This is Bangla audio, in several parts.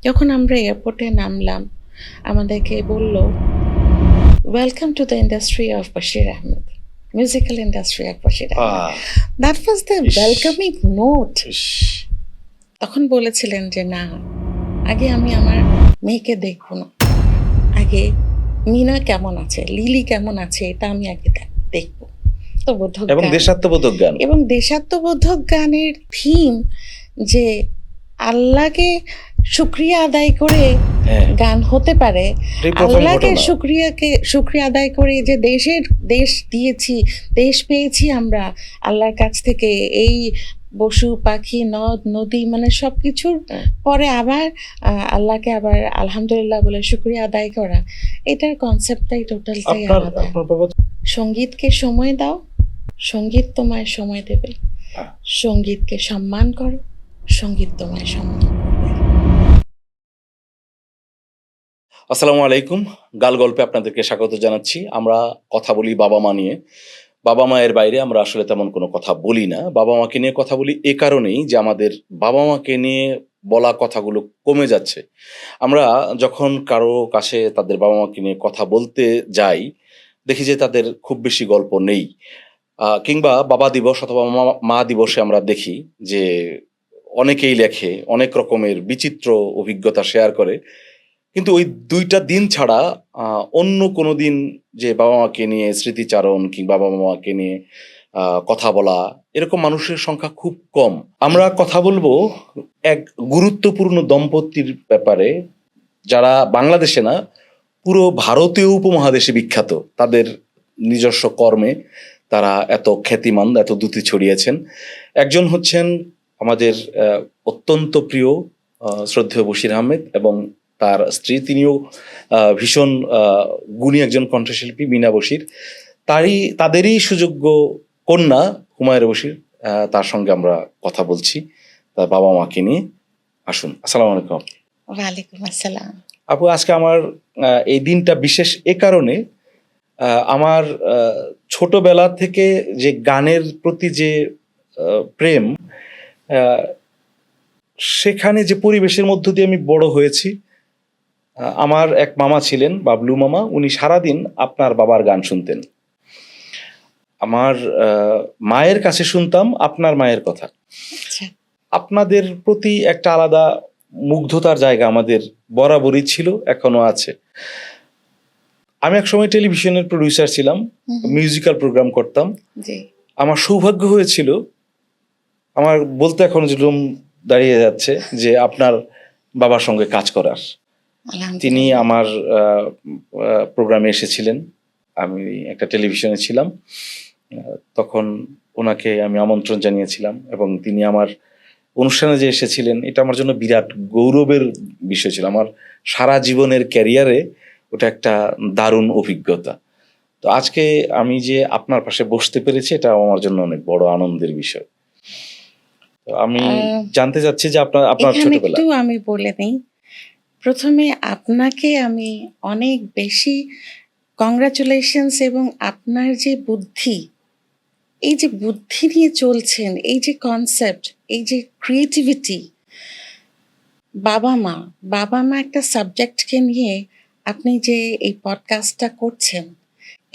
যখন আমরা এয়ারপোর্টে নামলাম, আমাদেরকে বলল, welcome to the industry of Bashir Ahmed, musical industry of Bashir Ahmed. That was the welcoming note. তখন বলেছিলেন যে না, আগে আমি আমার মেয়েকে দেখব না, আগে মিনা কেমন আছে, লিলি কেমন আছে, এটা আমি আগে দেখব। তো বোধক এবং গান দেশাত্মবোধক গান এবং দেশাত্মবোধক গানের থিম যে আল্লাহকে শুকরিয়া আদায় করে গান হতে পারে, এটাই প্রথম আল্লাহকে ঘটনা। শুকরিয়া আদায় করে যে দেশ দিয়েছি, দেশ পেয়েছি আমরা আল্লাহর কাছ থেকে, এই পশু পাখি নদ নদী মানে সবকিছুর পরে আবার আল্লাহকে আবার আলহামদুলিল্লাহ বলে শুকরিয়া আদায় করা, এটার কনসেপ্টটাই টোটালটাই আলাদা। আপনার বাবা সঙ্গীতকে সময় দাও, সঙ্গীত তোমায় সময় দেবে। সঙ্গীতকে সম্মান করো, সঙ্গীত তোমায় সম্মান করবে। আসসালামু আলাইকুম, গাল গল্পে আপনাদেরকে স্বাগত জানাচ্ছি। আমরা কথা বলি বাবা মা নিয়ে। বাবা মায়ের বাইরে আমরা আসলে তেমন কোনো কথা বলি না। বাবা মাকে নিয়ে কথা বলি এ কারণেই যে আমাদের বাবা মাকে নিয়ে বলা কথাগুলো কমে যাচ্ছে। আমরা যখন কারো কাছে তাদের বাবা মাকে নিয়ে কথা বলতে যাই, দেখি যে তাদের খুব বেশি গল্প নেই। কিংবা বাবা দিবস অথবা মা দিবসে আমরা দেখি যে অনেকেই লেখে, অনেক রকমের বিচিত্র অভিজ্ঞতা শেয়ার করে। কিন্তু ওই ২ টা দিন ছাড়া অন্য কোনো দিন যে বাবা-মাকে নিয়ে স্মৃতিচারণ কিংবা বাবা-মাকে নিয়ে কথা বলা, এরকম মানুষের সংখ্যা খুব কম। আমরা কথা বলবো এক গুরুত্বপূর্ণ দম্পতির ব্যাপারে, যারা বাংলাদেশে না, পুরো ভারতীয় উপমহাদেশে বিখ্যাত। তাদের নিজস্ব কর্মে তারা এত খ্যাতিমান, এত দ্যুতি ছড়িয়েছেন। একজন হচ্ছেন আমাদের অত্যন্ত প্রিয় শ্রদ্ধেয় বশির আহমেদ এবং তার স্ত্রী, তিনিও ভীষণ গুণী একজন কণ্ঠশিল্পী, মিনা বশির। তাদেরই সুযোগ্য কন্যা হুমায়রা বশির, তার সঙ্গে আমরা কথা বলছি তার বাবা মাকে নিয়ে। আসুন। আসসালামু আলাইকুম। ওয়ালাইকুম আসসালাম। আপু, আজকে আমার এই দিনটা বিশেষ এ কারণে, আমার ছোটবেলা থেকে যে গানের প্রতি যে প্রেম, সেখানে যে পরিবেশের মধ্য দিয়ে আমি বড় হয়েছি। আমার এক মামা ছিলেন, বাবলু মামা, উনি সারাদিন আপনার বাবার গান শুনতেন। আমার মায়ের কাছে শুনতাম আপনার মায়ের কথা। আপনাদের প্রতি একটা আলাদা মুগ্ধতার জায়গা আমাদের বরাবরই ছিল, এখনো আছে। আমি এক সময় টেলিভিশনের প্রডিউসার ছিলাম, মিউজিক্যাল প্রোগ্রাম করতাম। আমার সৌভাগ্য হয়েছিল, আমার বলতে এখন যেরকম দাঁড়িয়ে যাচ্ছে, যে আপনার বাবার সঙ্গে কাজ করার। তিনি আমার প্রোগ্রামে এসেছিলেন, আমি একটা টেলিভিশনে ছিলাম, তখন ওনাকে আমি আমন্ত্রণ জানিয়েছিলাম এবং তিনি আমার অনুষ্ঠানে যে এসেছিলেন, এটা আমার জন্য বিরাট গৌরবের বিষয় ছিল। আমার সারা জীবনের ক্যারিয়ারে ওটা একটা দারুণ অভিজ্ঞতা। তো আজকে আমি যে আপনার পাশে বসতে পেরেছি, এটা আমার জন্য অনেক বড় আনন্দের বিষয়। তো আমি জানতে চাচ্ছি যে আপনার ছোটবেলা। একটু আমি বলে নেই, প্রথমে আপনাকে আমি অনেক বেশি কংগ্রাচুলেশনস, এবং আপনার যে বুদ্ধি, এই যে বুদ্ধি নিয়ে চলছেন, এই যে কনসেপ্ট, এই যে ক্রিয়েটিভিটি, বাবা মা একটা সাবজেক্টকে নিয়ে আপনি যে এই পডকাস্টটা করছেন,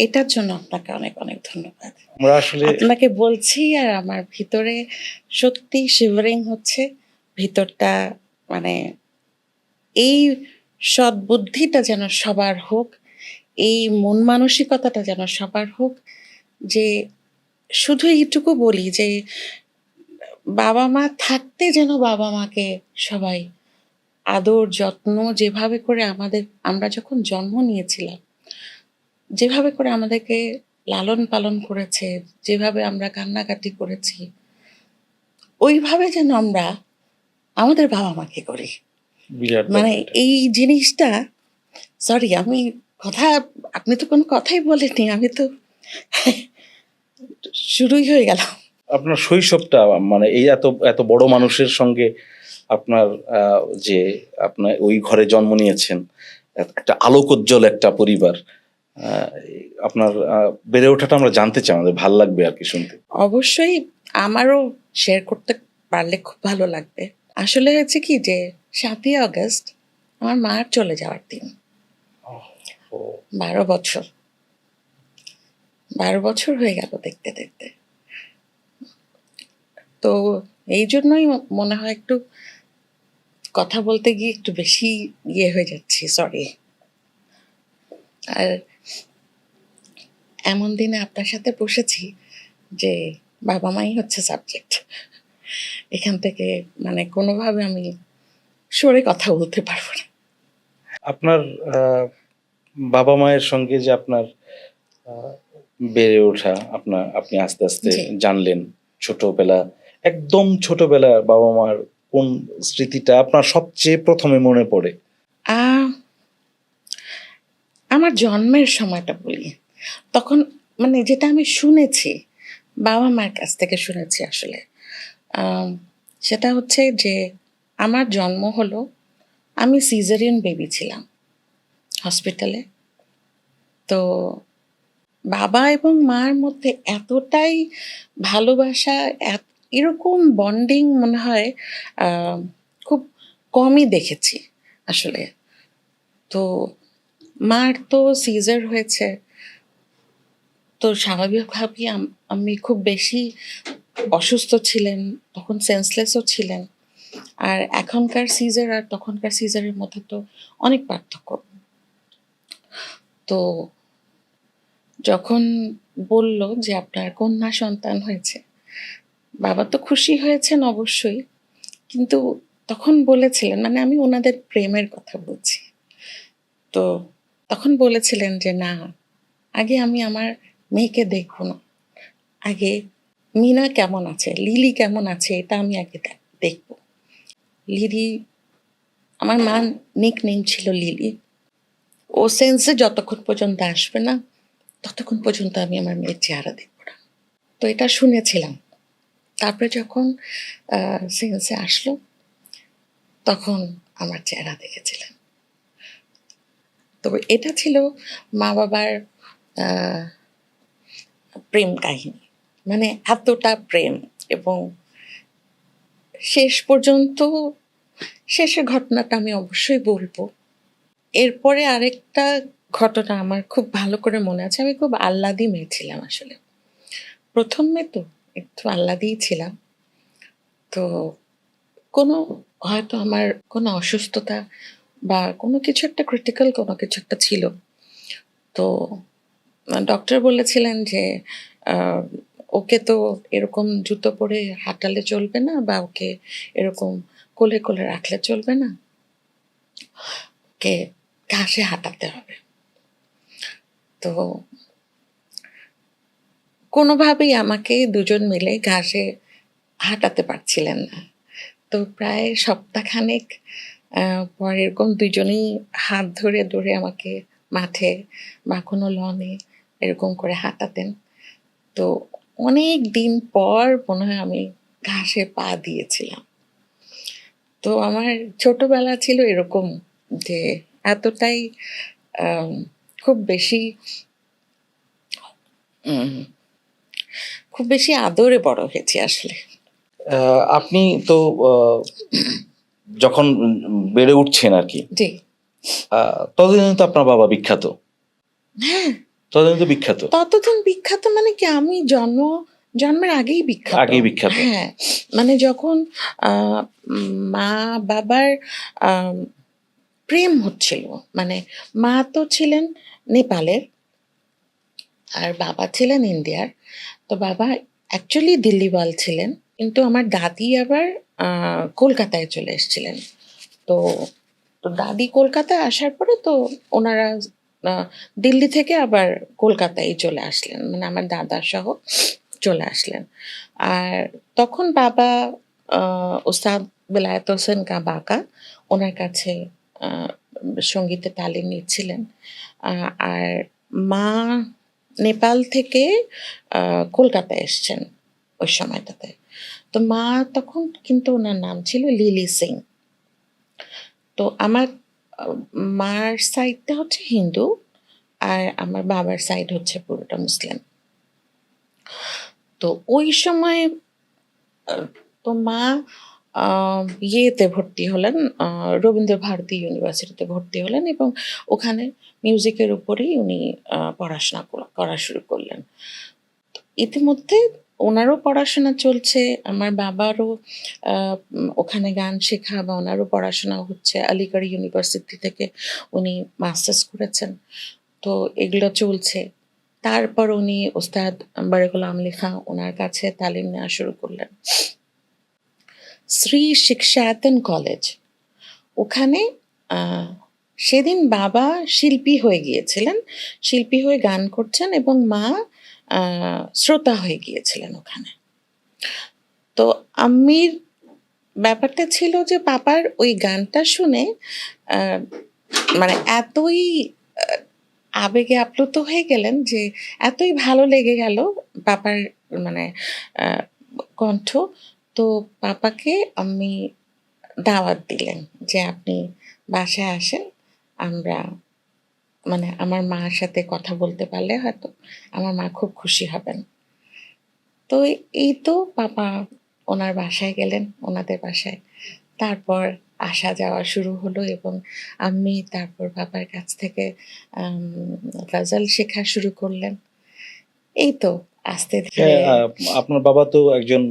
এটার জন্য আপনাকে অনেক অনেক ধন্যবাদ। আমরা আসলে আপনাকে বলছি, আর আমার ভিতরে সত্যি শিভারিং হচ্ছে ভিতরটা। মানে এই সদ্বুদ্ধিটা যেন সবার হোক, এই মন মানসিকতাটা যেন সবার হোক, যে শুধু এইটুকু বলি যে বাবা মা থাকতে যেন বাবা মাকে সবাই আদর যত্ন, যেভাবে করে আমরা যখন জন্ম নিয়েছিলাম, যেভাবে করে আমাদেরকে লালন পালন করেছে, যেভাবে আমরা কান্নাকাটি করেছি, ওইভাবে যেন আমরা আমাদের বাবা মাকে করি। মানে এই জিনিসটা, সরি আমি আপনি তো কোনো কথাই বলেননি, আমি তো শুরুই হয়ে গেল। আপনার শৈশবটা, মানে এই এত এত বড় মানুষের সঙ্গে আপনার যে আপনার ওই ঘরে জন্ম নিয়েছেন, একটা আলোকোজ্জ্বল একটা পরিবার, আপনার বেড়ে ওঠাটা আমরা জানতে চাই, আমাদের ভালো লাগবে আর কি শুনতে। অবশ্যই আমারও শেয়ার করতে পারলে খুব ভালো লাগবে। আসলে হয়েছে কি যে ৭ই আগস্ট আমার মার চলে যাওয়ার দিন। ও 12 বছর, 12 বছর হয়ে গেল দেখতে দেখতে। তো এই জন্যই মনে হয় একটু কথা বলতে গিয়ে একটু বেশি ইয়ে হয়ে যাচ্ছি, সরি। আর এমন দিনে আপনার সাথে বসেছি যে বাবা মাই হচ্ছে সাবজেক্ট। এখান থেকে মানে কোনোভাবে আমি সরে কথা বলতে পারবো না। আপনার বাবা মায়ের সঙ্গে যে আপনার আহ, বেড়ে ওঠা, আপনি আস্তে আস্তে জি। জানলেন ছোটবেলা, একদম ছোটবেলা বাবা মার কোন স্মৃতিটা আপনার সবচেয়ে প্রথমে মনে পড়ে? আহ আমার জন্মের সময়টা বলি। তখন মানে যেটা আমি শুনেছি, বাবা মার কাছ থেকে শুনেছি আসলে। আম সেটা হচ্ছে যে আমার জন্ম হলো, আমি সিজারিয়ান বেবি ছিলাম হসপিটালে। তো বাবা এবং মার মধ্যে এতটাই ভালোবাসা, এত এরকম বন্ডিং মনে হয় আ খুব কমই দেখেছি আসলে। তো মার তো সিজার হয়েছে। তো স্বাভাবিকভাবেই আমি খুব বেশি অসুস্থ ছিলেন, তখন সেন্সলেসও ছিলেন। আর এখনকার সিজার আর তখনকার সিজারের মধ্যে তো অনেক পার্থক্য। তো যখন বলল যে আপনার কন্যা সন্তান হয়েছে, বাবা তো খুশি হয়েছেন অবশ্যই। কিন্তু তখন বলেছিলেন, মানে আমি উনাদের প্রেমের কথা বলছি। তো তখন বলেছিলেন যে, "না, আগে আমি আমার মেয়েকে দেখব না। আগে মিনা কেমন আছে, লিলি কেমন আছে এটা আমি আগে দেখব।" লিলি, আমার মার নিকনেম ছিল লিলি। ও সেন্সে যতক্ষণ পর্যন্ত আসবে না, ততক্ষণ পর্যন্ত আমি আমার মেয়ের চেহারা দেখব না। তো এটা শুনেছিলাম। তারপরে যখন সেন্সে আসলো, তখন আমার চেহারা দেখেছিলেন। তো এটা ছিল মা-বাবার আ প্রেম কাহিনী। মানে এতটা প্রেম, এবং শেষ পর্যন্ত শেষের ঘটনাটা আমি অবশ্যই বলব। এরপরে আরেকটা ঘটনা আমার খুব ভালো করে মনে আছে। আমি খুব আহ্লাদি মেয়ে ছিলাম আসলে। ১ম মেয়ে তো একটু আহ্লাদিই ছিলাম। তো কোনো হয়তো আমার কোনো অসুস্থতা বা কোনো কিছু একটা ক্রিটিক্যাল কোনো কিছু একটা ছিল। তো ডক্টর বলেছিলেন যে, আ ওকে তো এরকম জুতো পরে হাঁটালে চলবে না, বা ওকে এরকম কোলে, কোলে রাখলে চলবে না। ওকে ঘাসে হাঁটাতে হবে। তো কোনোভাবেই আমাকে দুজন মিলে ঘাসে হাঁটাতে পারছিলেন না। তো প্রায় সপ্তাহখানেক আ পর এরকম দুজনেই হাত ধরে, ধরে আমাকে মাঠে বা কোনো লনে এরকম করে হাঁটাতেন। তো অনেকদিন পর মনে হয় আমি ঘাসে পা দিয়েছিলাম। তো আমার ছোটবেলা ছিল এরকম যে এতটাই আম খুব বেশি উম খুব বেশি আদরে বড় হয়েছি আসলে। আপনি তো যখন বেড়ে উঠছেন আর কি, জি। ততদিনে তো আপনার বাবা বিখ্যাত। হ্যাঁ, ততদিনে তো বিখ্যাত, ততদিন বিখ্যাত মানে কি, আমি জন্মের আগেই বিখ্যাত। আগেই বিখ্যাত। হ্যাঁ, মানে যখন আ মা-বাবার আম প্রেম হচ্ছিল। মানে মা তো ছিলেন নেপালের, আর বাবা ছিলেন ইন্ডিয়ার। তো বাবা অ্যাকচুয়ালি দিল্লিওয়াল ছিলেন। কিন্তু আমার দাদি আবার আ কলকাতায় চলে এসেছিলেন। তো দাদি কলকাতায় আসার পরে তো ওনারা আ দিল্লি থেকে আবার কলকাতায় চলে আসলেন। মানে আমার দাদাসহ চলে আসলেন। আর তখন বাবা আ ওস্তাদ বেলায়েত হোসেন বাঁকা ওনার কাছে আ সঙ্গীতের তালিম নিচ্ছিলেন। আর মা নেপাল থেকে আ কলকাতায় এসছেন ওই সময়টাতে। তো মা তখন কিন্তু উনার নাম ছিল লিলি সিং। তো আমার আ মার সাইডটা হচ্ছে হিন্দু, আর আমার বাবার সাইড হচ্ছে পুরোটা মুসলিম। তো ওই সময় আ তো মা ইয়েতে ভর্তি হলেন, রবীন্দ্র ভারতী ইউনিভার্সিটিতে ভর্তি হলেন এবং ওখানে মিউজিকের উপরেই উনি পড়াশোনা করা শুরু করলেন। ইতিমধ্যে ওনারও পড়াশোনা চলছে, আমার বাবারও ওখানে গান শেখা বা ওনারও পড়াশোনা হচ্ছে। আলীগড় ইউনিভার্সিটি থেকে উনি মাস্টার্স করেছেন। তো এগুলো চলছে। তারপর উনি ওস্তাদ বারেকুল আমলি খাঁ ওনার কাছে তালিম নেওয়া শুরু করলেন। শ্রী শিক্ষায়তন কলেজ, ওখানে সেদিন বাবা শিল্পী হয়ে গিয়েছিলেন, শিল্পী হয়ে গান করছেন এবং মা শ্রোতা হয়ে গিয়েছিলেন ওখানে। তো আম্মির ব্যাপারটা ছিল যে পাপার ওই গানটা শুনে আহ, মানে এতই আবেগে আপ্লুত হয়ে গেলেন যে এতই ভালো লেগে গেল পাপার মানে আহ, কণ্ঠ। তো পাপাকে আমি দাওয়াত দিলেন যে আপনি বাসায় আসেন, আমরা মানে আমার মার সাথে কথা বলতে পারলে হয়তো আমার মা খুব খুশি হবেন। তো এই তো পাপা ওনার বাসায় গেলেন, ওনাদের বাসায়। তারপর আসা যাওয়া শুরু হলো এবং আমি তারপর বাবার কাছ থেকে আম গজল শেখা শুরু করলেন। এই তো আস্তে ধীরে। হ্যাঁ, আপনার বাবা তো একজন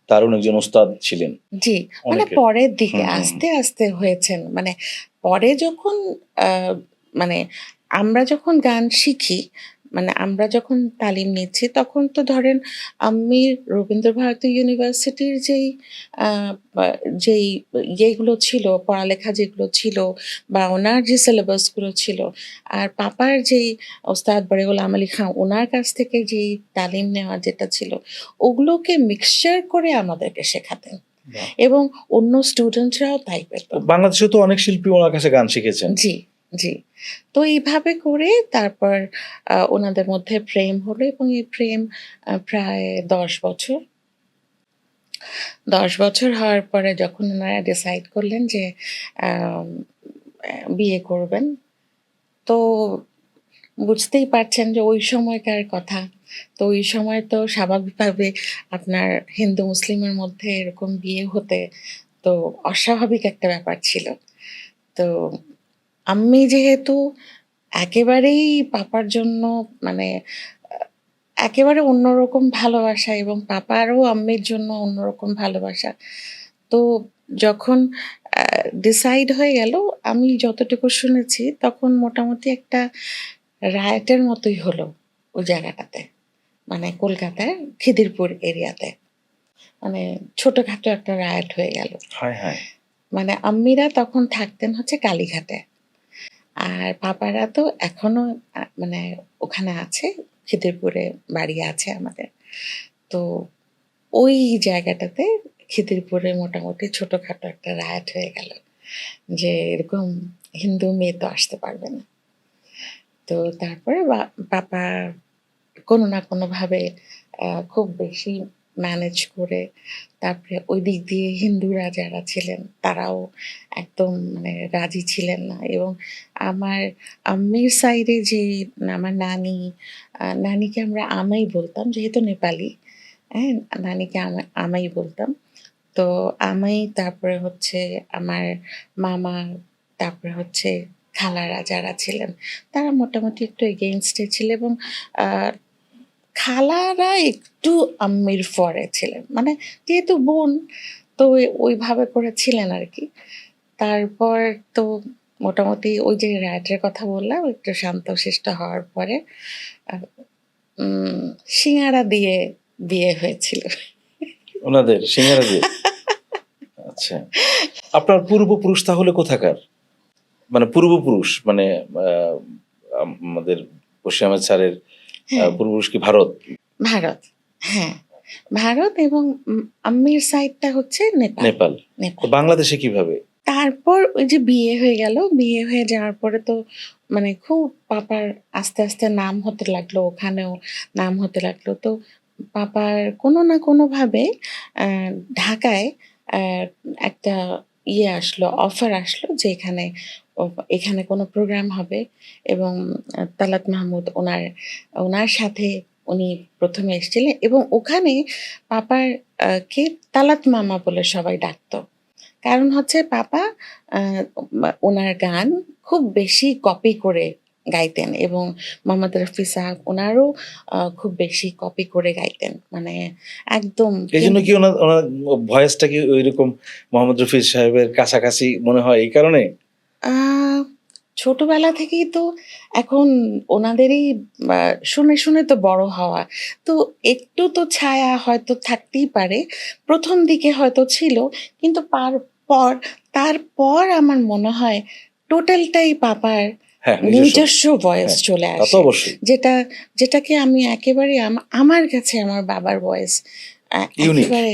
দারুণ একজন ওস্তাদ ছিলেন জি, মানে অনেকের। পরের দিকে হুম, হুম, হুম। আস্তে, আস্তে হয়েছেন। মানে পরে যখন আ মানে আমরা যখন গান শিখি, মানে আমরা যখন তালিম নিচ্ছি, তখন তো ধরেন আম্মির রবীন্দ্রভারতী ইউনিভার্সিটির আ বা যেই ইয়েগুলো ছিল, পড়ালেখা যেগুলো ছিল বা ওনার যে সিলেবাসগুলো ছিল, আর পাপার যেই ওস্তাদ বড়ে গোলাম আলী খাঁ, উনার কাছ থেকে যেই তালিম নেওয়া যেটা ছিল, ওগুলোকে মিক্সচার করে আমাদেরকে শেখাতেন। বাহ! এবং অন্য স্টুডেন্টরাও তাই পেত। বাংলাদেশে তো অনেক শিল্পী ওনার কাছে গান শিখেছেন। জি, জি। তো এইভাবে করে তারপর ওনাদের মধ্যে প্রেম হলো এবং এই প্রেম প্রায় ১০ বছর। ১০ বছর হওয়ার পরে যখন উনারা ডিসাইড করলেন যে আম বিয়ে করবেন, তো বুঝতেই পারছেন যে ওই সময়কার কথা। তো ওই সময় তো স্বাভাবিকভাবে আপনার হিন্দু মুসলিমের মধ্যে এরকম বিয়ে হতে তো অস্বাভাবিক একটা ব্যাপার ছিল। তো আমি যেহেতু একেবারেই পাপার জন্য মানে আ একেবারে অন্যরকম ভালোবাসা এবং পাপারও আম্মির জন্য অন্যরকম ভালোবাসা। তো যখন আ ডিসাইড হয়ে গেল, আমি যতটুকু শুনেছি তখন মোটামুটি একটা রায়টের মতোই হলো ওই জায়গাটাতে। মানে কলকাতার খিদিরপুর এরিয়াতে। মানে ছোটখাটো একটা রায়ট হয়ে গেল। হায়, হায়! মানে আম্মিরা তখন থাকতেন হচ্ছে কালীঘাটে। আর পাপারা তো এখনো মানে ওখানে আছে, খিদিরপুরে বাড়ি আছে আমাদের। তো ওই জায়গাটাতে খিদিরপুরে মোটামুটি ছোটখাটো একটা রায়ট হয়ে গেল। যে এরকম হিন্দু মেয়ে তো আসতে পারবে না। তো তারপরে পাপা কোনো না কোনোভাবে খুব বেশি ম্যানেজ করে তারপরে ওই দিক দিয়ে হিন্দুরা যারা ছিলেন তারাও একদম মানে রাজি ছিলেন না এবং আমার আম্মির সাইডে যে আমার নানি, নানিকে আমরা আমাই বলতাম যেহেতু নেপালি, হ্যাঁ? নানিকে আমাই বলতাম। তো আমাই তারপরে হচ্ছে আমার মামা, তারপরে হচ্ছে খালারা যারা ছিলেন তারা মোটামুটি একটু এগেইনস্ট এ ছিল এবং আ খালারা একটু আম্মির ফরে ছিলেন। মানে যেহেতু বোন তো ওইভাবে করে ছিলেন আরকি। তারপর তো মোটামুটি ওই যে রাইটের কথা বললাম একটু শান্তশিষ্ট হওয়ার পরে আ উম সিঙ্গারা দিয়ে বিয়ে হয়েছিল। ওনাদের সিঙ্গারা দিয়ে? আচ্ছা। আপনার পূর্বপুরুষ তাহলে কোথাকার? মানে পূর্বপুরুষ মানে আ আমাদের বশির আহমেদ স্যারের হ্যাঁ, পূর্বপুরুষ কি ভারত? ভারত। হ্যাঁ, ভারত এবং আম্মির সাইডটা হচ্ছে নেপাল। নেপাল। তো নেপাল। বাংলাদেশে কিভাবে? তারপর ওই যে বিয়ে হয়ে গেল। বিয়ে হয়ে যাওয়ার পরে তো মানে খুব পাপার আস্তে, আস্তে নাম হতে লাগলো। ওখানেও নাম হতে লাগলো। তো পাপার কোনো না কোনোভাবে অ্যা ঢাকায় একটা ইয়ে আসলো, অফার আসলো যে ও এখানে কোনো প্রোগ্রাম হবে এবং তালাত মাহমুদ উনার সাথে উনি ১ম এ এসেছিলেন এবং ওখানে পাপার কে তালাত মামা বলে সবাই ডাকতো। কারণ হচ্ছে পাপা ওনার গান খুব বেশি কপি করে গাইতেন এবং মোহাম্মদ রফি সাহেব ওনারও খুব বেশি কপি করে গাইতেন। মানে একদম এই জন্য কি ওনার ওনার ভয়েসটা কি ওইরকম মোহাম্মদ রফি সাহেবের কাছাকাছি মনে হয় এই কারণে? আ ছোটবেলা থেকেই তো এখন ওনাদেরই শুনে, শুনে তো বড় হওয়া। তো একটু তো ছায়া হয়তো থাকতেই পারে। ১ম দিকে হয়তো ছিল। কিন্তু পর তারপর আমার মনে হয় টোটালটাই পাপার হ্যাঁ, নিজস্ব। নিজস্ব ভয়েস হ্যাঁ, চলে তা তো আসে। অবশ্যই। যেটা যেটাকে আমি একেবারে আমার কাছে আমার বাবার ভয়েস ইউনিক। একেবারে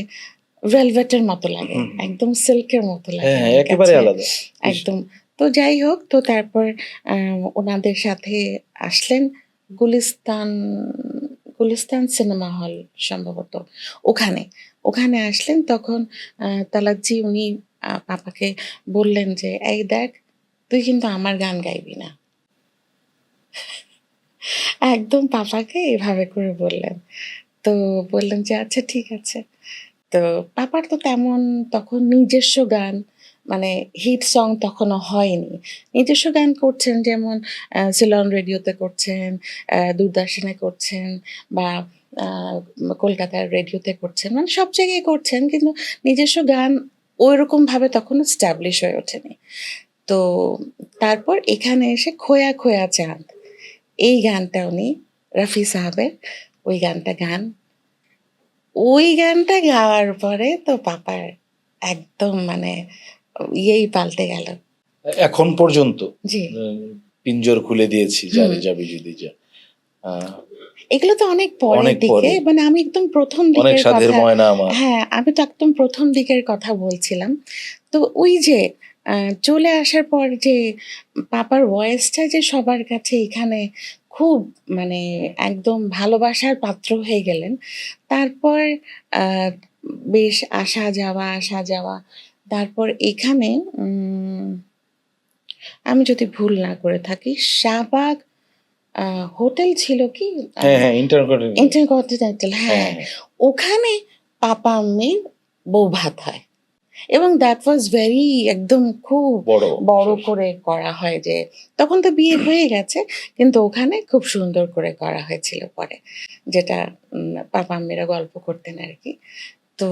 ভেলভেটের মতো লাগে। হুম, হুম। একদম সিল্কের মতো লাগে হ্যাঁ, হ্যাঁ, আমার একেবারে কাছে। আলাদা। ইস! একদম। তো যাই হোক, তো তারপর আ উনাদের সাথে আসলেন গুলিস্তান, গুলিস্তান সিনেমা হল সম্ভবত ওখানে। ওখানে আসলেন তখন তালাত জি উনি পাপাকে বললেন যে, "এই দেখ, তুই কিন্তু আমার গান গাইবি না।" একদম পাপাকে এভাবে করে বললেন। তো বললেন যে, "আচ্ছা ঠিক আছে।" তো পাপার তো তেমন তখন নিজস্ব গান মানে হিট সং তখনো হয়নি। নিজস্ব গান করছেন যেমন সিলন রেডিওতে করছেন, দূরদর্শনে করছেন বা আ কলকাতার রেডিওতে করছেন। মানে সব জায়গায় করছেন কিন্তু নিজস্ব গান ঐরকমভাবে তখনো এস্টাবলিশ হয়ে ওঠেনি। তো তারপর এখানে এসে 'খোয়া খোয়া চাঁদ' এই গানটা উনি রফি সাহাবের ওই গানটা গান। ওই গানটা গাওয়ার পরে তো পাপার একদম মানে ইয়েই পাল্টে গেল। এখন পর্যন্ত জি। পিঞ্জর খুলে দিয়েছি হুম। যারে যাবি যদি যা। আ এগুলো তো অনেক পরের অনেক দিকে। পরে। মানে আমি একদম ১ম অনেক দিকের সাধের কথা ময়না আমার। হ্যাঁ, আমি তো একদম ১ম দিকের কথা বলছিলাম। তো ওই যে আ চলে আসার পর যে পাপার ভয়েসটা যে সবার কাছে এখানে খুব মানে একদম ভালোবাসার পাত্র হয়ে গেলেন। তারপর আ বেশ আসা যাওয়া, আসা যাওয়া। তারপর এখানে উম আমি যদি ভুল না করে থাকি শাহবাগ আ হোটেল ছিল কি? আ হ্যাঁ, হ্যাঁ, ইন্টারকন্টিনেন্টাল। ইন্টারকন্টিনেন্টাল হ্যাঁ, হ্যাঁ, হ্যাঁ। ওখানে পাপা-আম্মির বউ-ভাত হয়। এবং দ্যাট ওয়াজ ভেরি একদম খুব বড়। বড় করে করা হয় যে তখন তো বিয়ে হয়ে গেছে কিন্তু ওখানে খুব সুন্দর করে করা হয়েছিল পরে। যেটা পাপা-আম্মিরা গল্প করতেন আরকি। তো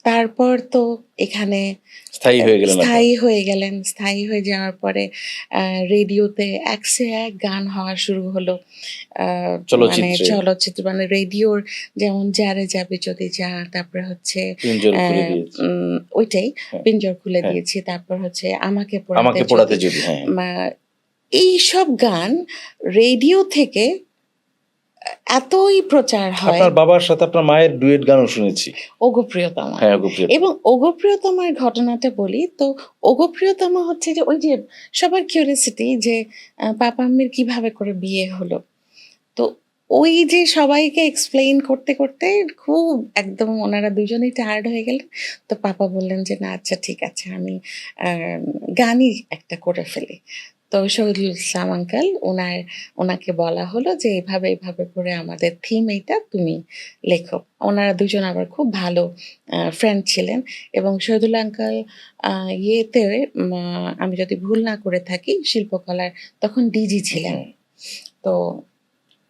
তারপর তো এখানে স্থায়ী হয়ে গেলেন আপনারা। স্থায়ী হয়ে গেলেন। স্থায়ী হয়ে যাওয়ার পরে আ রেডিওতে এক সে এক গান হওয়া শুরু হলো। আ মানে চলচ্চিত্রে চলচ্চিত্র মানে রেডিওর যেমন 'যারে যাবি যদি যা' তারপরে হচ্ছে পিঞ্জর অ্যা খুলে দিয়েছি। ওইটাই হ্যাঁ, 'পিঞ্জর খুলে হ্যাঁ। দিয়েছি। তারপর হচ্ছে 'আমাকে পোড়াতে আমাকে পোড়াতে যদি' যদি। হ্যাঁ, হ্যাঁ। মা এইসব গান রেডিও থেকে এতই প্রচার হয় আপনার বাবার সাথে আপনার মায়ের ডুয়েট গানও শুনেছি। 'ওগো প্রিয়তমা' হ্যাঁ, ওগো প্রিয়তমা। এবং 'ওগো প্রিয়তমার' ঘটনাটা বলি। তো 'ওগো প্রিয়তমা' হচ্ছে যে ওই যে সবার কিউরিওসিটি যে পাপা-আম্মির কিভাবে করে বিয়ে হলো। তো ওই যে সবাইকে এক্সপ্লেইন করতে, করতে খুব একদম উনারা দুজনেই টায়ার্ড হয়ে গেলেন। তো পাপা বললেন যে, "না আচ্ছা ঠিক আছে আমি আ গানই একটা করে ফেলি।" তো শহীদুল ইসলাম আঙ্কেল উনাকে বলা হলো যে, "এভাবে, এভাবে করে আমাদের থিম এইটা তুমি লেখো।" উনারা দুজন আবার খুব ভালো ফ্রেন্ড ছিলেন এবং শহীদুল আঙ্কেল আ ইয়েতে মা আমি যদি ভুল না করে থাকি শিল্পকলার তখন ডিজি ছিলেন। হুম। তো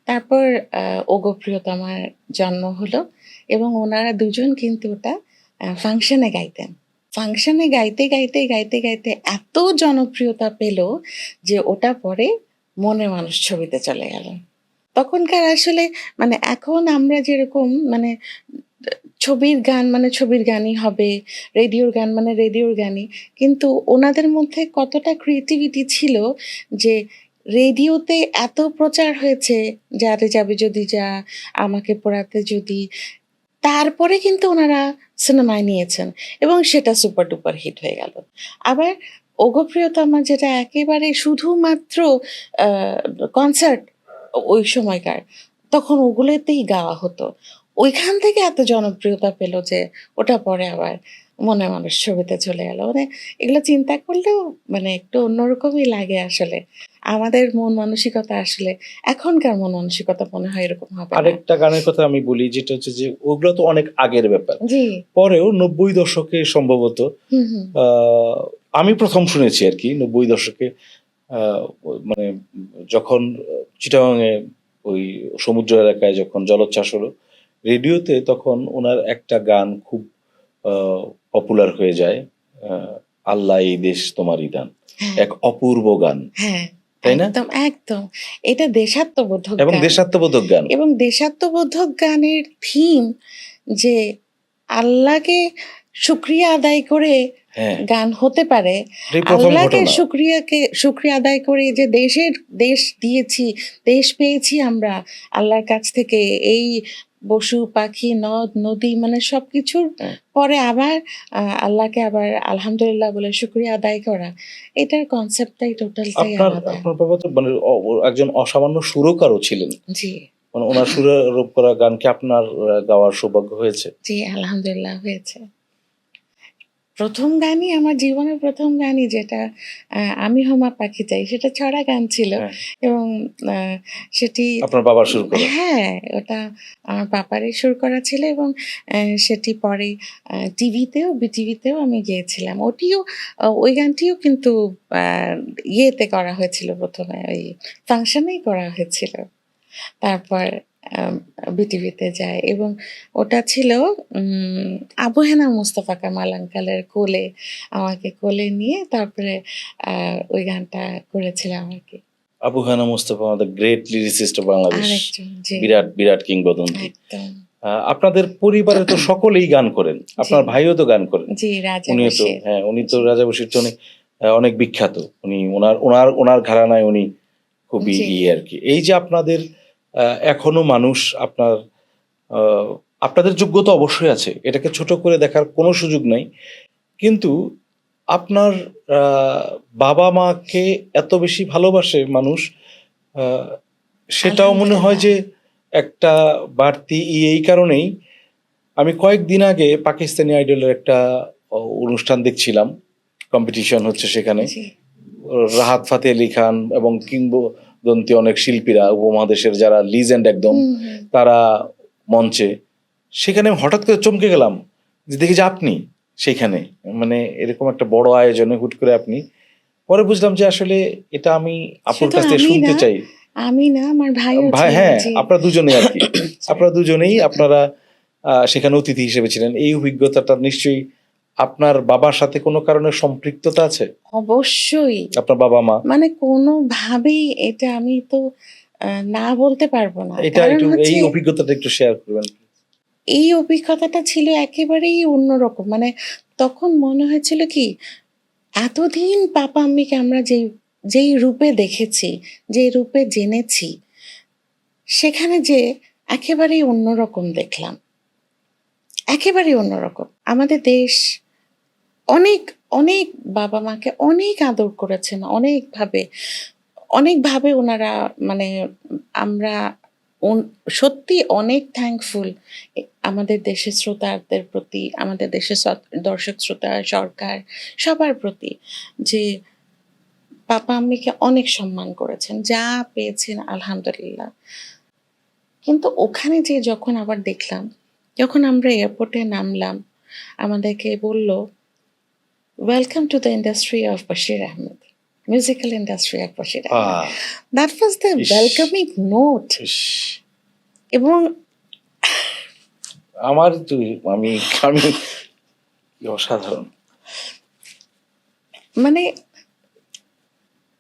তারপর আ 'ওগো প্রিয়তমার' জন্ম হলো এবং ওনারা দুজন কিন্তু ওটা ফাংশনে গাইতেন। ফাংশনে গাইতে, গাইতে, গাইতে, গাইতে এত জনপ্রিয়তা পেল যে ওটা পরে 'মনের মানুষ' ছবিতে চলে গেল। তখনকার আসলে মানে এখন আমরা যেরকম মানে ছবির গান মানে ছবির গানই হবে, রেডিওর গান মানে রেডিওর গানই। কিন্তু ওনাদের মধ্যে কতটা ক্রিয়েটিভিটি ছিল যে রেডিওতে এত প্রচার হয়েছে, 'যারে যাবি যদি যা', 'আমাকে পোড়াতে যদি' তারপরে কিন্তু ওনারা সিনেমায় নিয়েছেন এবং সেটা সুপার ডুপার হিট হয়ে গেল। আবার 'ওগো প্রিয়তমা' যেটা একেবারে শুধুমাত্র আ কনসার্ট ওই সময়কার, তখন ওগুলোতেই গাওয়া হতো। ওইখান থেকে এত জনপ্রিয়তা পেল যে ওটা পরে আবার মনে মানুষ ছবিতে চলে গেল। মানে এগুলো চিন্তা করলেও মানে একটু অন্যরকমই লাগে আসলে। আমাদের মন মানসিকতা আসলে এখনকার মন মানসিকতা মনে হয় এরকম হবে না। আরেকটা গানের কথা আমি বলি, যেটা হচ্ছে যে ওগুলো তো অনেক আগের ব্যাপার। জি। পরেও ৯০ দশকে সম্ভবত হুম, হুম। আমি প্রথম শুনেছি আরকি ৯০ দশকে মানে যখন চিটাগাংয়ে ওই সমুদ্র এলাকায় যখন জলোচ্ছ্বাস হলো, রেডিওতে তখন উনার একটা গান খুব আ পপুলার হয়ে যায়। আ 'আল্লাহ এই দেশ তোমারই দান।' হ্যাঁ, এক অপূর্ব গান, হ্যাঁ। তাই না? একদম, একদম। এটা দেশাত্মবোধক এবং গান। দেশাত্মবোধক গান। এবং দেশাত্মবোধক গানের থিম যে আল্লাহকে শুকরিয়া আদায় করে হ্যাঁ, গান হতে পারে। এটাই প্রথম আল্লাহকে ঘটনা। শুকরিয়া আদায় করে যে দেশ দিয়েছি, দেশ পেয়েছি আমরা আল্লাহর কাছ থেকে। এই পশু, পাখি, নদ, নদী মানে সবকিছুর হ্যাঁ। পরে আবার আল্লাহকে আবার আলহামদুলিল্লাহ বলে শুকরিয়া আদায় করা। এটার কনসেপ্টটাই টোটালটাই আপনার আলাদা। আপনার বাবা তো মানে ও একজন অসামান্য সুরকারও ছিলেন। জি, মানে উনার সুরারোপ করা গান কি আপনার গাওয়ার সৌভাগ্য হয়েছে? জি আলহামদুলিল্লাহ হয়েছে। ১ম গানই আমার জীবনের ১ম গানই যেটা 'আমি হোমা পাখি চাই' সেটা ছড়া গান ছিল হ্যাঁ, এবং আ সেটি আপনার বাবার সুর করা। হ্যাঁ, ওটা আমার পাপারই সুর করা ছিল এবং সেটি পরে টিভিতেও বিটিভিতেও আমি গেয়েছিলাম। ওটিও ওই গানটিও কিন্তু আ ইয়েতে করা হয়েছিল ১ম এ ওই ফাংশনেই করা হয়েছিল। তারপর আম বিটিভিতে যায় এবং ওটা ছিল উম আবু হেনা মোস্তফা কামাল আঙ্কেলের কোলে, আমাকে কোলে নিয়ে তারপরে আ ওই গানটা করেছিলাম আরকি। আবু হানা মোস্তফা আমাদের গ্রেট লিরিসিস্ট অফ বাংলাদেশ। আরেকজন জি, বিরাট, বিরাট কিংবদন্তি। একদম। আপনাদের পরিবারে তো সকলেই গান করেন। জি, আপনার ভাইও তো গান করেন। জি রাজা উনিও তো বশির। হ্যাঁ, উনি তো জি, রাজা বশির তো অনেক বিখ্যাত। উনি উনার ঘরানায় উনি খুবই জি, আরকি। এই যে আপনাদের আ এখনো মানুষ আ আপনাদের যোগ্যতা অবশ্যই আছে। এটাকে ছোট করে দেখার কোনো সুযোগ নাই। কিন্তু আপনার আ বাবা-মাকে এত বেশি ভালোবাসে মানুষ, আ সেটাও মনে হয় আলহামদুলিল্লাহ। যে একটা বাড়তি এই কারণেই আমি কয়েকদিন আগে পাকিস্তানি আইডলের একটা অনুষ্ঠান দেখছিলাম। কম্পিটিশন হচ্ছে সেখানে। জি, রাহাত ফাতে আলী খান এবং কিংবদন্তি অনেক শিল্পীরা উপমহাদেশের যারা লিজেন্ড একদম, হুম, হুম। তারা মঞ্চে। সেখানে আমি হঠাৎ করে চমকে গেলাম যে দেখি যে আপনি সেইখানে। মানে এরকম একটা বড় আয়োজনে হুট করে আপনি। পরে বুঝলাম যে আসলে এটা আমি আপুর শুধু কাছ থেকে আমি শুনতে না, চাই। আমি না আমার ভাইও ভাই ছিল। হ্যাঁ, জি। আপনারা দুজনেই আরকি। সরি। আপনারা দুজনেই সেখানে অতিথি হিসেবে ছিলেন। এই অভিজ্ঞতাটা নিশ্চয়ই আপনার বাবার সাথে কোনো কারণে সম্পৃক্ততা আছে? অবশ্যই। আপনার বাবা-মা? মানে কোনোভাবেই এটা আমি তো আ না বলতে পারব না। এটা কারণ একটু এই হচ্ছে অভিজ্ঞতাটা একটু শেয়ার করবেন। এই অভিজ্ঞতাটা ছিল একেবারেই অন্যরকম। মানে তখন মনে হয়েছিল কি এতদিন পাপা-আম্মিকে আমরা যেই রূপে দেখেছি, যে রূপে জেনেছি, সেখানে যেয়ে একেবারেই অন্যরকম দেখলাম। একেবারেই অন্যরকম। আমাদের দেশ অনেক, অনেক বাবা-মাকে অনেক আদর করেছেন অনেকভাবে। অনেকভাবে উনারা মানে আমরা উন সত্যি অনেক থ্যাঙ্কফুল আমাদের দেশের শ্রোতাদের প্রতি, আমাদের দেশের দর্শক শ্রোতা, সরকার সবার প্রতি যে পাপা-আম্মিকে অনেক সম্মান করেছেন। যা পেয়েছেন আলহামদুলিল্লাহ। কিন্তু ওখানে যেয়ে যখন আবার দেখলাম, যখন আমরা এয়ারপোর্টে নামলাম, আমাদেরকে বলল, "welcome to the industry of Bashir Ahmed. Musical industry of Bashir Ahmed." Ah! That was the ইস! ওয়েলকামিং নোট ইস! এবং আমার তো আমি আমি কি অসাধারণ। মানে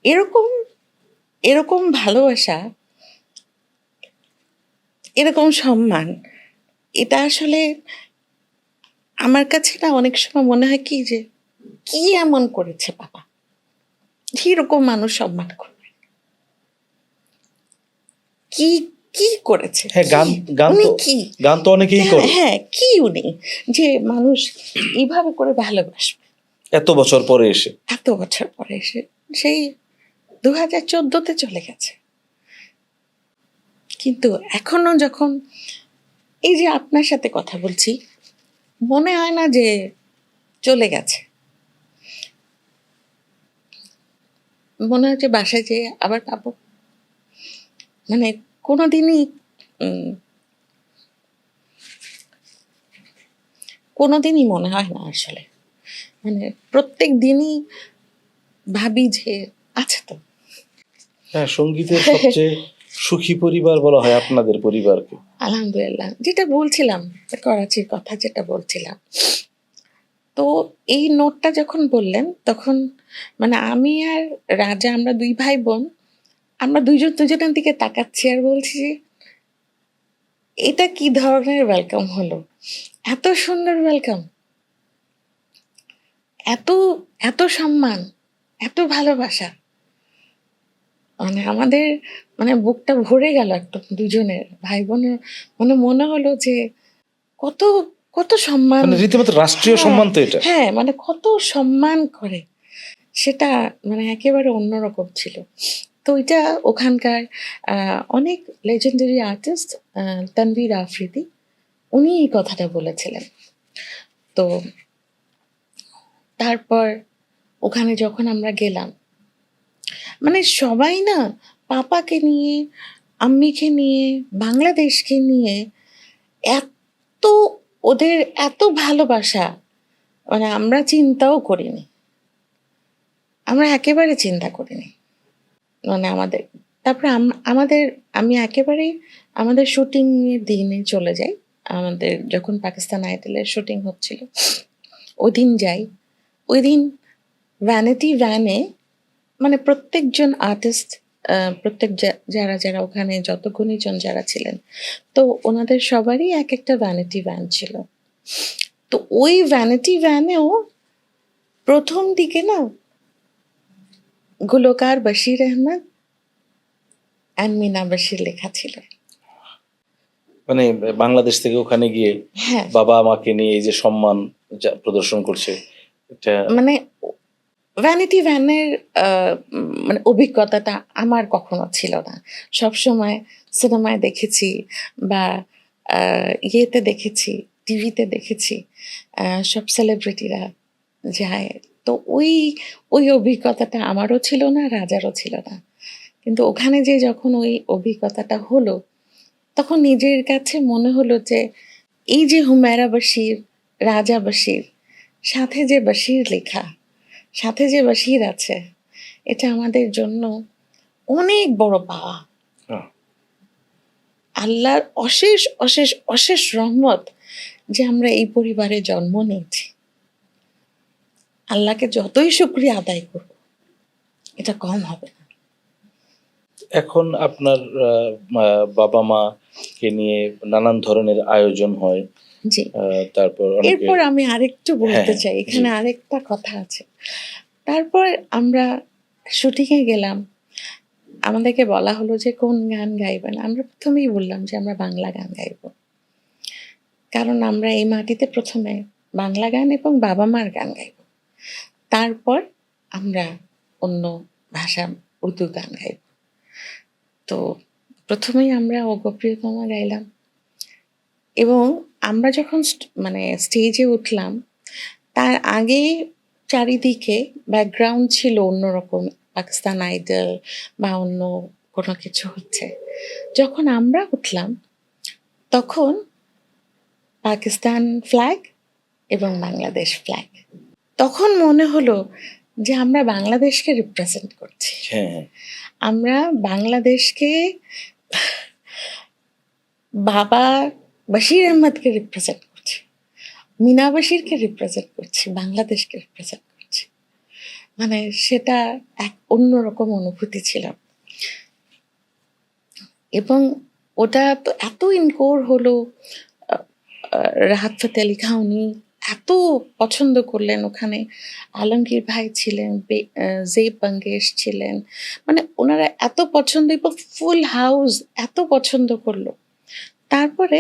এরকম, এরকম ভালোবাসা, এরকম সম্মান এটা আসলে আমার কাছে না অনেক সময় মনে হয় কি যে, কি এমন করেছে বাবা? যে এরকম মানুষ সম্মান করবে? কি, কি করেছে? হ্যাঁ, কি? গান উনি তো কি? গান তো অনেকেই হ্যাঁ, করে। হ্যাঁ, কি উনি? যে মানুষ এভাবে করে ভালোবাসবে এত বছর পরে এসে। এত বছর পরে এসে। সেই ২০১৪ তে চলে গেছে। কিন্তু এখনো যখন এই যে আপনার সাথে কথা বলছি, মনে হয় না যে চলে গেছে। মনে হচ্ছে বাসায় যেয়ে আবার পাবো, মানে কোনোদিনই উম, কোনোদিনই মনে হয় না আসলে, মানে প্রত্যেক দিনই ভাবি যে আছে তো। হ্যাঁ, সঙ্গীতের সবচেয়ে সুখী পরিবার বলা হয় আপনাদের পরিবারকে। আলহামদুলিল্লাহ, যেটা বলছিলাম, করাচির কথা যেটা বলছিলাম, তো এই নোটটা যখন বললেন তখন মানে আমি আর রাজা, আমরা দুই ভাই বোন, আমরা দুইজন দুজনের দিকে তাকাচ্ছি আর বলছি যে এটা কি ধরনের ওয়েলকাম হলো, এত সুন্দর ওয়েলকাম, এত এত সম্মান, এত ভালোবাসা, মানে আমাদের মানে বুকটা ভরে গেল একদম, দুজনের ভাই বোনের, মানে মনে হলো যে কত কত সম্মান। মানে রীতিমতো রাষ্ট্রীয় হ্যাঁ, সম্মান তো এটা। হ্যাঁ, মানে কত সম্মান করে, সেটা মানে একেবারে অন্যরকম ছিল। তো এটা ওখানকার অনেক লেজেন্ডারি আর্টিস্ট, তানভীর আফ্রিদি, উনি এই কথাটা বলেছিলেন। তো তারপর ওখানে যখন আমরা গেলাম, মানে সবাই না পাপাকে নিয়ে, আম্মিকে নিয়ে, বাংলাদেশকে নিয়ে এত, ওদের এত ভালোবাসা, মানে আমরা চিন্তাও করিনি, আমরা একেবারে চিন্তা করিনি, মানে আমাদের। তারপরে আমাদের, আমি একেবারেই আমাদের শুটিং এর দিনে চলে যাই, আমাদের যখন পাকিস্তান আইডলের শুটিং হচ্ছিল ওই দিন যাই। ওই দিন ভ্যানিটি ভ্যানে মানে প্রত্যেকজন আর্টিস্ট, প্রত্যেক যারা যারা ওখানে যত গুণীজন যারা ছিলেন, তো ওনাদের সবারই এক একটা ভ্যানিটি ভ্যান ছিল। তো ওই ভ্যানিটি ভ্যানেও প্রথম দিকে না গুলকার বশির আহমেদ অ্যান্ড মিনা বশির লেখা ছিল। মানে বাংলাদেশ থেকে ওখানে গিয়ে হ্যাঁ, বাবা মাকে নিয়ে এই যে সম্মান প্রদর্শন করছে, এটা মানে ভ্যানিটি ভ্যানের মানে অভিজ্ঞতাটা আমার কখনো ছিল না। সবসময় সিনেমায় দেখেছি বা ইয়েতে দেখেছি, টিভিতে দেখেছি, সব সেলিব্রিটিরা যায়। তো ওই ওই অভিজ্ঞতাটা আমারও ছিল না, রাজারও ছিল না। কিন্তু ওখানে যে যখন ওই অভিজ্ঞতাটা হলো, তখন নিজের কাছে মনে হলো যে এই যে হুমায়রা বশির, রাজা বশির, সাথে যে বশির লেখা, সাথে যে বশির আছে, এটা আমাদের জন্য অনেক বড় পাওয়া। আহ, আল্লাহর অশেষ অশেষ অশেষ রহমত যে আমরা এই পরিবারে জন্ম নিয়েছি। আল্লাহকে যতই শুকরিয়া আদায় করব, এটা কম হবে না। এখন আপনার বাবা মা কে নিয়ে নানান ধরনের আয়োজন হয়, জি, তারপর অনেকে। এরপর আমি আরেকটু হ্যাঁ, বলতে চাই, জি। এখানে আরেকটা কথা আছে। তারপর আমরা শুটিংয়ে গেলাম, আমাদেরকে বলা হলো যে কোন গান গাইবেন। আমরা প্রথমেই বললাম যে আমরা বাংলা গান গাইব, কারণ আমরা এই মাটিতে প্রথমে বাংলা গান এবং বাবা মার গান গাইব, তারপর আমরা অন্য ভাষা, উর্দু গান গাইব। তো প্রথমেই আমরা ওগো প্রিয়তমা গাইলাম, এবং আমরা যখন মানে স্টেজে উঠলাম, তার আগে চারিদিকে ব্যাকগ্রাউন্ড ছিল অন্যরকম, পাকিস্তান আইডল বা অন্য কোনো কিছু হচ্ছে। যখন আমরা উঠলাম তখন পাকিস্তান ফ্ল্যাগ এবং বাংলাদেশ ফ্ল্যাগ। তখন মনে হলো যে আমরা বাংলাদেশকে রিপ্রেজেন্ট করছি, হ্যাঁ, হ্যাঁ। আমরা বাংলাদেশকে, বাবা বশির আহমদকে রিপ্রেজেন্ট করছি, মিনা বশিরকে রিপ্রেজেন্ট করছি, বাংলাদেশকে রিপ্রেজেন্ট করছি। মানে সেটা এক অন্যরকম অনুভূতি ছিল। এবং ওটা তো এত ইনকোর হলো, আহ, রাহাত ফতেহ আলী খাঁ উনি এত পছন্দ করলেন ওখানে, আলমগীর ভাই ছিলেন, জেব বাঙ্গেশ ছিলেন, মানে ওনারা এত পছন্দ এবং ফুল হাউস এত পছন্দ করলো। তারপরে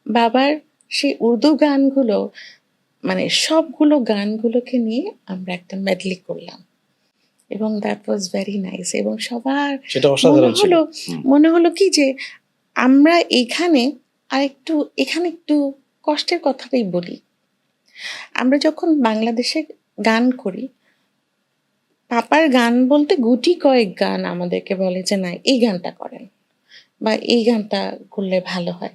বাবার সেই উর্দু গানগুলো, মানে সবগুলো গানগুলোকে নিয়ে আমরা একটা মেডলি করলাম, এবং দ্যাট ওয়াজ ভেরি নাইস। এবং সবার সেটা মনে অসাধারণ ছিল। হলো, হুম। মনে হলো কি যে আমরা এখানে আর একটু, এখানে একটু কষ্টের কথাটাই বলি, আমরা যখন বাংলাদেশে গান করি, পাপার গান বলতে গুটি কয়েক গান আমাদেরকে বলে যে, "না, এই গানটা করেন বা এই গানটা করলে ভালো হয়।"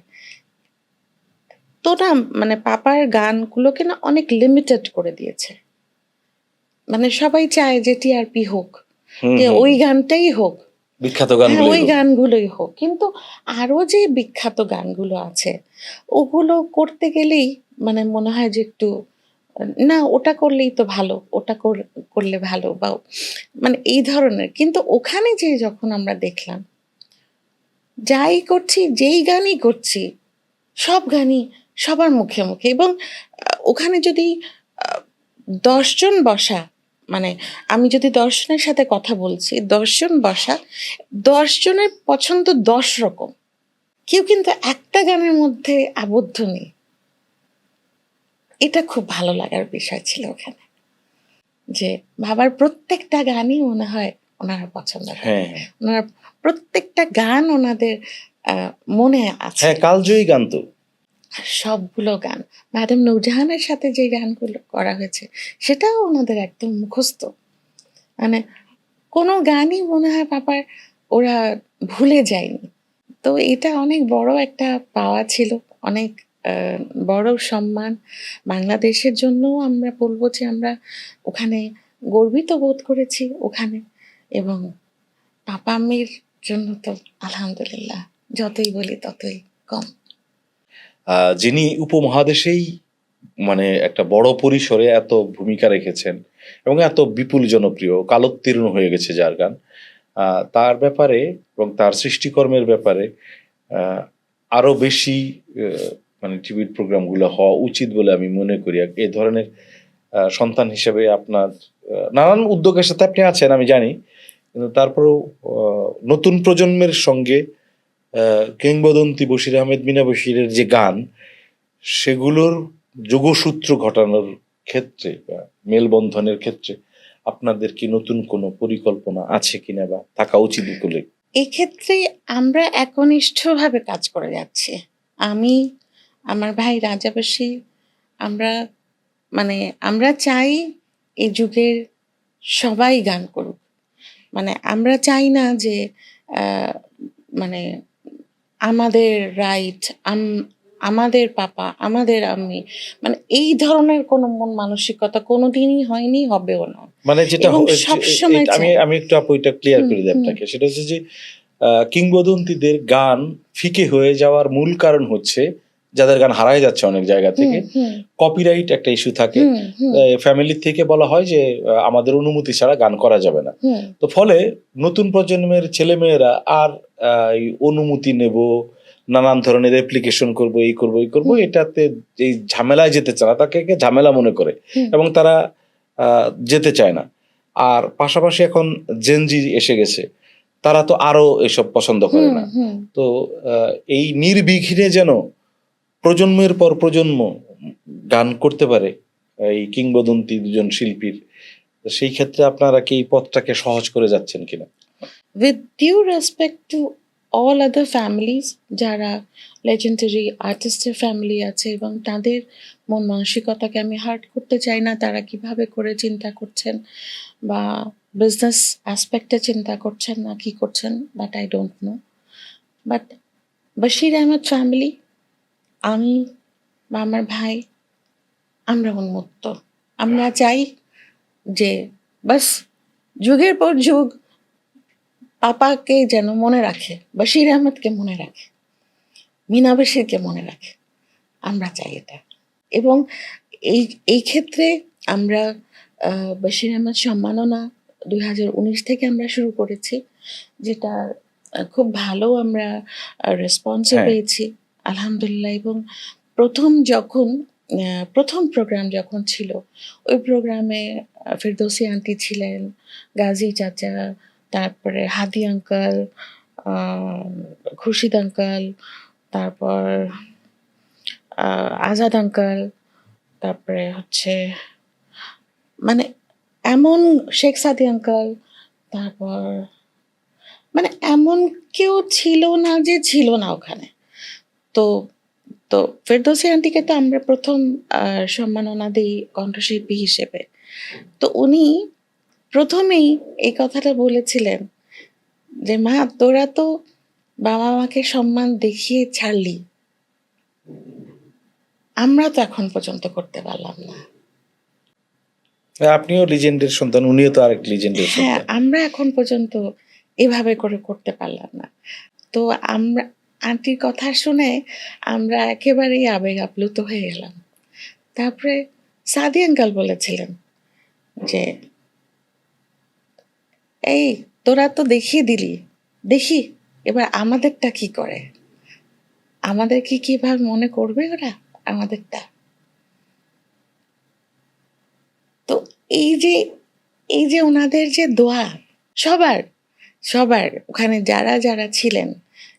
তো না মানে পাপার গানগুলোকে না অনেক লিমিটেড করে দিয়েছে। মানে সবাই চায় যে টিআরপি হোক, হুম, যে হুম, ওই হুম। গানটাই হোক। বিখ্যাত হ্যাঁ, গানগুলোই ওই হোক। গানগুলোই হোক। কিন্তু আরো যে বিখ্যাত গানগুলো আছে, ওগুলো করতে গেলেই মানে মনে হয় যে একটু না ওটা করলেই তো ভালো, ওটা করলে ভালো বা মানে এই ধরনের। কিন্তু ওখানে যেয়ে যখন আমরা দেখলাম, যাই করছি, যেই গানই করছি, সব গানই সবার মুখে, মুখে এবং ওখানে যদি আ ১০ জন বসা, মানে আমি যদি ১০ জনের সাথে কথা বলছি, ১০ জন বসা, ১০ জনের পছন্দ ১০ রকম। কেউ কিন্তু একটা গানের মধ্যে আবদ্ধ নেই। এটা খুব ভালো লাগার বিষয় ছিল ওখানে। যে বাবার প্রত্যেকটা গানই মনে হয় ওনারা পছন্দ করে। হ্যাঁ, হ্যাঁ। উনারা প্রত্যেকটা গান ওনাদের আ মনে আছে। হ্যাঁ, কালজয়ী গান তো। সবগুলো গান। ম্যাডাম নূরজাহানের সাথে যে গানগুলো করা হয়েছে, সেটাও ওনাদের একদম মুখস্থ। মানে কোনো গানই মনে হয় পাপার ওরা ভুলে যায়নি। তো এটা অনেক বড় একটা পাওয়া ছিল। অনেক আ বড় সম্মান। বাংলাদেশের জন্যও আমরা বলব যে আমরা ওখানে গর্বিত বোধ করেছি ওখানে এবং পাপা-আম্মির জন্য তো আলহামদুলিল্লাহ যতই বলি ততই কম। যিনি উপমহাদেশেই মানে একটা বড় পরিসরে এত ভূমিকা রেখেছেন এবং এত বিপুল জনপ্রিয়, কালোত্তীর্ণ হয়ে গেছে যার গান। তার ব্যাপারে এবং তার সৃষ্টিকর্মের ব্যাপারে আ আরো বেশি আ মানে টিভির প্রোগ্রামগুলো হওয়া উচিত বলে আমি মনে করি। এ ধরনের সন্তান হিসেবে আপনার নানান উদ্যোগের সাথে আপনি আছেন আমি জানি। কিন্তু তারপরেও অ নতুন প্রজন্মের সঙ্গে কিংবদন্তি বশির আহমেদ মিনা বশিরের যে গান, সেগুলোর যোগসূত্র ঘটানোর ক্ষেত্রে বা মেলবন্ধনের ক্ষেত্রে আপনাদের কি নতুন কোনো পরিকল্পনা আছে কিনা বা থাকা উচিত বলে? এক্ষেত্রে আমরা একনিষ্ঠভাবে কাজ করে যাচ্ছি। আমি, আমার ভাই রাজাবাসী, আমরা মানে আমরা চাই এই যুগের সবাই গান করুক। মানে আমরা চাই না যে আ মানে আমাদের রাইট, আমাদের পাপা, আমাদের আম্মি মানে এই ধরনের কোনো মন মানসিকতা কোনোদিনই হয়নি, হবেও না। মানে যেটা এবং যে সবসময় আমি চাই আমি একটু আপু এটা ক্লিয়ার হুম, করে দিই হুম, আপনাকে। সেটা হচ্ছে যে কিংবদন্তিদের গান ফিকে হয়ে যাওয়ার মূল কারণ হচ্ছে যাদের গান হারায় যাচ্ছে অনেক জায়গা হুম, থেকে, হুম, কপিরাইট একটা ইস্যু থাকে। হুম, হুম, ফ্যামিলি থেকে বলা হয় যে আমাদের অনুমতি ছাড়া গান করা যাবে না। হুম, তো ফলে নতুন প্রজন্মের ছেলেমেয়েরা আর এই অনুমতি নেব, নানান ধরনের অ্যাপ্লিকেশন করব, এই করব, এই করব, হুম, এটাতে এই ঝামেলায় যেতে চায় না। তাকে ঝামেলা মনে করে হুম, এবং তারা যেতে চায় না। আর পাশাপাশি এখন জেন জি এসে গেছে। তারা তো আরো এসব পছন্দ করে হুম, না। হুম। তো এই নির্বিঘ্নে যেন প্রজন্মের পর প্রজন্ম গান করতে পারে এই কিংবদন্তি দুজন শিল্পীর। তো সেই ক্ষেত্রে আপনারা কি এই পথটাকে সহজ করে যাচ্ছেন কিনা? With due respect to all other families যারা legendary artist এর ফ্যামিলি আছে এবং তাদের মন মানসিকতাকে আমি হার্ট করতে চাই না। তারা কিভাবে করে চিন্তা করছেন বা বিজনেস অ্যাসপেক্ট এ চিন্তা করছেন না কি করছেন but I don't know. But Bashir Ahmed family, আমি বা আমার ভাই, আমরা উন্মুক্ত। আমরা চাই যে বাস যুগের পর যুগ পাপাকে যেন মনে রাখে, বশির আহমেদকে মনে রাখে, মিনা বশিরকে মনে রাখে। আমরা চাই এটা। এবং এই এই ক্ষেত্রে আমরা বশির আহমেদ সম্মাননা ২০১৯ থেকে আমরা শুরু করেছি। যেটা খুব ভালো আমরা রেসপন্সও হ্যাঁ। পেয়েছি। আলহামদুলিল্লাহ এবং ১ম যখন ১ম প্রোগ্রাম যখন ছিল, ওই প্রোগ্রামে ফেরদৌসী আন্টি ছিলেন, গাজী চাচা, তারপরে হাদি আঙ্কেল, আ খুরশিদ আঙ্কেল, তারপর আজাদ আঙ্কেল, তারপরে হচ্ছে মানে এমন শেখ সাদী আঙ্কেল, তারপর মানে এমন কেউ ছিল না যে ছিল না ওখানে। তো তো ফেরদৌসী আন্টিকে তো আমরা প্রথম সম্মাননা দিই কণ্ঠশিল্পী হিসেবে। তো উনি প্রথমেই এই কথাটা বলেছিলেন যে, "মা, তোরা তো বাবা-মাকে সম্মান দেখিয়ে ছাড়লি। আমরা তো এখন পর্যন্ত করতে পারলাম না।" আপনিও লিজেন্ডের সন্তান, উনিও তো আরেক লিজেন্ডের হ্যাঁ, সন্তান। আমরা এখন পর্যন্ত এভাবে করে করতে পারলাম না। তো আমরা আন্টির কথা শুনে আমরা একেবারেই আবেগ আপ্লুত হয়ে গেলাম। তারপরে সাদি আঙ্কেল বলেছিলেন যে, "এই, তোরা তো দেখিয়ে দিলি। দেখি এবার আমাদেরটা কি করে? আমাদেরকে কিভাবে মনে করবে ওরা আমাদেরটা?" তো এই যে এই যে ওনাদের যে দোয়া সবার, সবার ওখানে যারা ছিলেন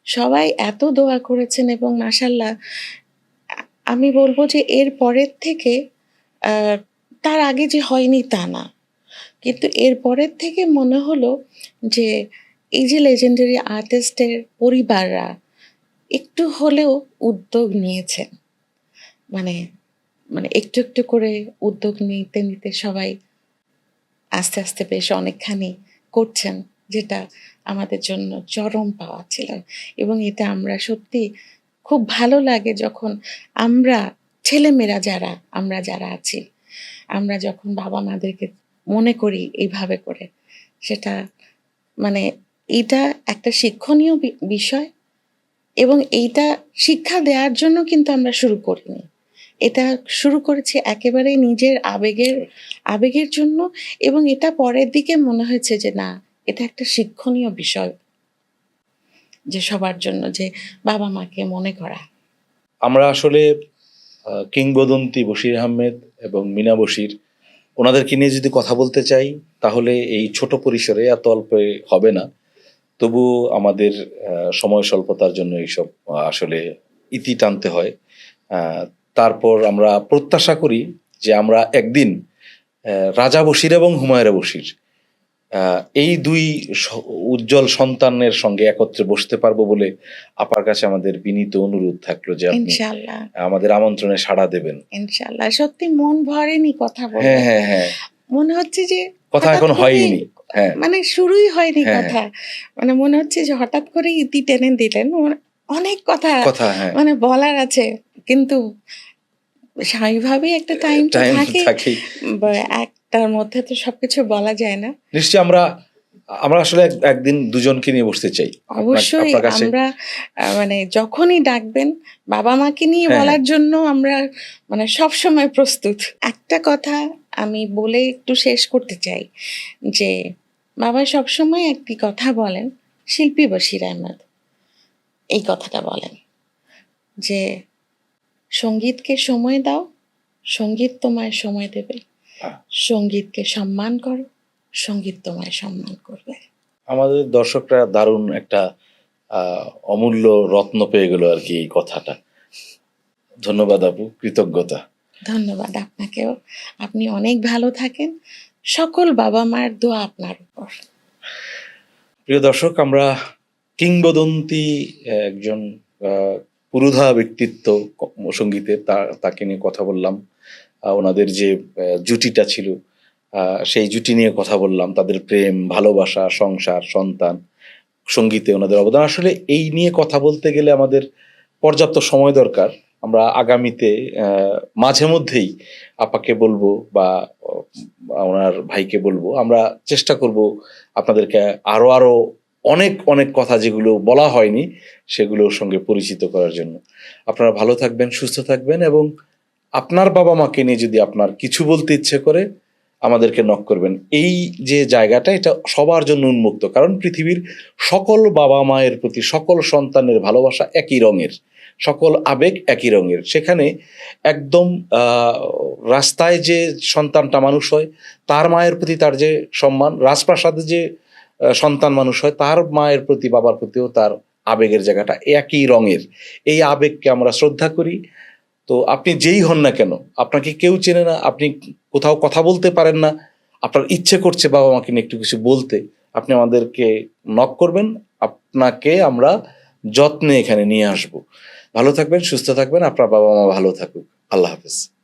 সবাই এত দোয়া করেছেন এবং মাশাআল্লাহ আমি বলব যে এর পরের থেকে আ তার আগে যে হয়নি তা না। কিন্তু এর পরের থেকে মনে হলো যে এই যে legendary artist এর পরিবাররা একটু হলেও উদ্যোগ নিয়েছেন। মানে মানে একটু করে উদ্যোগ নিতে সবাই আস্তে বেশ অনেকখানি করছেন, যেটা আমাদের জন্য চরম পাওয়া ছিল। এবং এটা আমরা সত্যি খুব ভালো লাগে যখন আমরা ছেলেমেয়েরা আমরা যারা আছি, আমরা যখন বাবা-মাদেরকে মনে করি এইভাবে করে, সেটা মানে এইটা একটা শিক্ষণীয় বিষয় এবং এইটা শিক্ষা দেওয়ার জন্য কিন্তু আমরা শুরু করিনি। এটা শুরু করেছি একেবারেই নিজের আবেগের জন্য এবং এটা পরের দিকে মনে হয়েছে যে না, এটা একটা শিক্ষণীয় বিষয় যে সবার জন্য যে বাবা-মাকে মনে করা। আমরা আসলে কিংবদন্তি বশির আহমেদ এবং মিনা বশির ওনাদেরকে নিয়ে যদি কথা বলতে চাই তাহলে এই ছোট পরিসরে এত অল্পে হবে না। তবুও আমাদের সময় স্বল্পতার জন্য এইসব আসলে ইতি টানতে হয়। তারপর আমরা প্রত্যাশা করি যে আমরা একদিন রাজা বশির এবং হুমায়রা বশির এই দুই উজ্জ্বল সন্তানের সঙ্গে একত্রে বসতে পারবো বলে আপার কাছে আমাদের বিনীত অনুরোধ থাকলো যে আপনি ইনশাআল্লাহ, আমাদের আমন্ত্রণে সাড়া দেবেন। ইনশাআল্লাহ। সত্যি মন ভরেনি কথা বলে। হ্যাঁ, হ্যাঁ, হ্যাঁ। মনে হচ্ছে যে কথা হঠাৎ এখন করেই হয়নি। হ্যাঁ, মানে শুরুই হয়নি হ্যাঁ, কথা। মানে মনে হচ্ছে যে হঠাৎ করেই ইতি টেনে দিলেন। অনেক কথা কথা হ্যাঁ, মানে বলার আছে। কিন্তু স্বাভাবিকভাবেই একটা টাইম তো টাইম থাকেই। থাকেই। বা একটার মধ্যে তো সবকিছু বলা যায় না। নিশ্চয়ই আমরা আমরা আসলে একদিন দুজনকে নিয়ে বসতে চাই। অবশ্যই আপনার কাছে আমরা মানে যখনই ডাকবেন বাবা-মাকে নিয়ে হ্যাঁ, বলার জন্য আমরা মানে সবসময় প্রস্তুত। একটা কথা আমি বলে একটু শেষ করতে চাই যে বাবা সবসময় একটি কথা বলেন, শিল্পী বশির আহমেদ এই কথাটা বলেন যে, "সঙ্গীতকে সময় দাও, সঙ্গীত তোমায় সময় দেবে। সঙ্গীতকে সম্মান করো, সঙ্গীত তোমায় সম্মান করবে।" আমাদের দর্শকরা দারুণ একটা অমূল্য রত্ন পেয়ে গেল আরকি এই কথাটা। ধন্যবাদ আপু, কৃতজ্ঞতা। ধন্যবাদ আপনাকেও। আপনি অনেক ভালো থাকেন। সকল বাবা-মার দোয়া আপনার উপর। প্রিয় দর্শক, আমরা কিংবদন্তি একজন আ পুরোধা ব্যক্তিত্ব সঙ্গীতের তাকে নিয়ে কথা বললাম। ওনাদের যে জুটিটা ছিল আ সেই জুটি নিয়ে কথা বললাম। তাদের প্রেম, ভালোবাসা, সংসার, সন্তান, সঙ্গীতে ওনাদের অবদান। আসলে এই নিয়ে কথা বলতে গেলে আমাদের পর্যাপ্ত সময় দরকার। আমরা আগামীতে মাঝে মধ্যেই আপাকে বলবো বা ওনার ভাইকে বলবো। আমরা চেষ্টা করব আপনাদেরকে আরো অনেক কথা যেগুলো বলা হয়নি সেগুলোর সঙ্গে পরিচিত করার জন্য। আপনারা ভালো থাকবেন, সুস্থ থাকবেন এবং আপনার বাবা-মাকে নিয়ে যদি আপনার কিছু বলতে ইচ্ছে করে আমাদেরকে নক করবেন। এই যে জায়গাটা এটা সবার জন্য উন্মুক্ত। কারণ পৃথিবীর সকল বাবা-মায়ের প্রতি সকল সন্তানের ভালোবাসা একই রঙের। সকল আবেগ একই রঙের। সেখানে একদম আ রাস্তায় যে সন্তানটা মানুষ হয় তার মায়ের প্রতি তার যে সম্মান, রাজপ্রাসাদে যে সন্তান মানুষ হয় তার মায়ের প্রতি বাবার প্রতিও তার আবেগের জায়গাটা একই রঙের। এই আবেগকে আমরা শ্রদ্ধা করি। তো আপনি যেই হন না কেন, আপনাকে কেউ চেনে না, আপনি কোথাও কথা বলতে পারেন না, আপনার ইচ্ছে করছে বাবা-মাকে নিয়ে একটু কিছু বলতে, আপনি আমাদেরকে নক করবেন। আপনাকে আমরা যত্নে এখানে নিয়ে আসব। ভালো থাকবেন, সুস্থ থাকবেন, আপনার বাবা মা ভালো থাকুক। আল্লাহ হাফেজ।